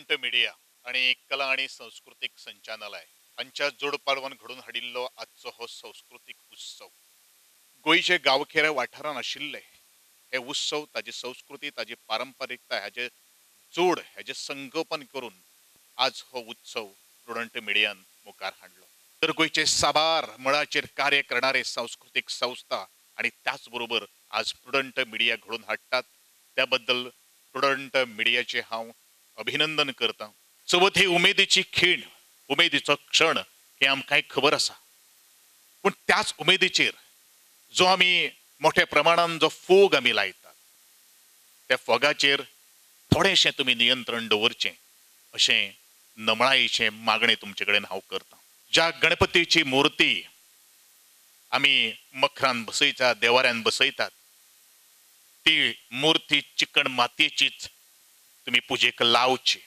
Prudent media आणि कला आणि सांस्कृतिक संचालनालय हांच्या जोडपालवान घडून हाडिल्लो आजचो हो सांस्कृतिक उत्सव गोयचे गांवखेड्या वाठारांत आशिल्ले हे उत्सव ताजी संस्कृती ताजी पारंपारिकता हाचे जोड हाचे संगोपन करून आज हो उत्सव प्रुडंट मिडियान मुखार हाडलो तर गोयचे साबार मळाचेर कार्य करणारे सांस्कृतिक संस्था आणि त्याच बरोबर आज प्रुडंट मिडिया घडून हाडटात त्या बद्दल प्रुडंट मिडियाचे हांव अभिनंदन करता। चवथ ही उमेदीची खीण उमेदीचो क्षण हे आमकां खबर आसा, पूण त्याच उमेदीचेर जो आमी मोठ्या प्रमाणात जो फोग आमी लायतात त्या फोगाचेर थोडेशें तुमी नियंत्रण दवरचें अशें नमळायेचें मागणें तुमचे कडेन हांव करतां। ज्या गणपतीची मुर्ती आमी मखरान बसयतात देवाऱ्यान बसयतात ती मुर्ती चिकण मातयेचीच तुमी पुजेक लावची।